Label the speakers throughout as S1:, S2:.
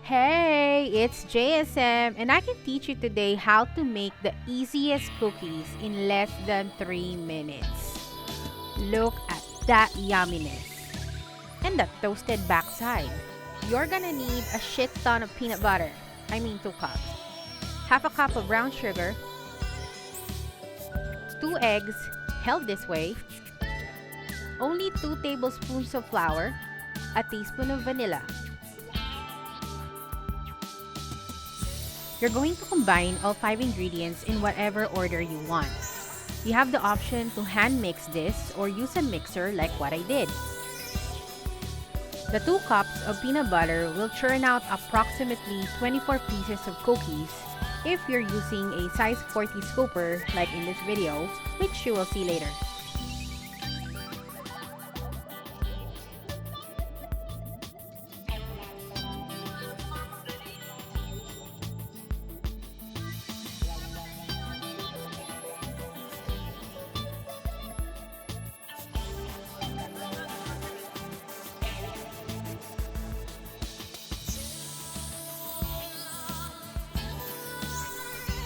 S1: Hey, it's JSM and I can teach you today how to make the easiest cookies in less than 3 minutes. Look at that yumminess. And that toasted backside. You're gonna need a shit ton of peanut butter. I mean 2 cups. Half a cup of brown sugar. 2 eggs held this way. Only 2 tablespoons of flour. A teaspoon of vanilla. You're going to combine all 5 ingredients in whatever order you want. You have the option to hand mix this or use a mixer like what I did. The 2 cups of peanut butter will churn out approximately 24 pieces of cookies if you're using a size 40 scooper like in this video, which you will see later.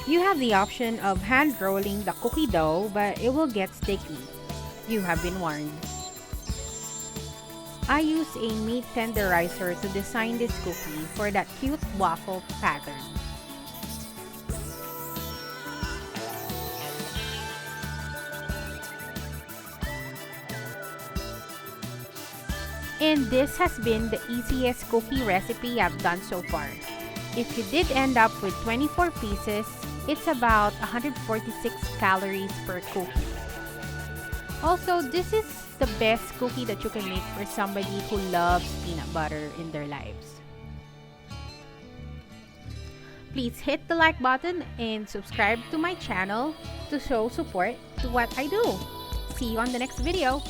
S1: You have the option of hand rolling the cookie dough, but it will get sticky. You have been warned. I use a meat tenderizer to design this cookie for that cute waffle pattern. And this has been the easiest cookie recipe I've done so far. If you did end up with 24 pieces, it's about 146 calories per cookie. Also, this is the best cookie that you can make for somebody who loves peanut butter in their lives. Please hit the like button and subscribe to my channel to show support to what I do. See you on the next video.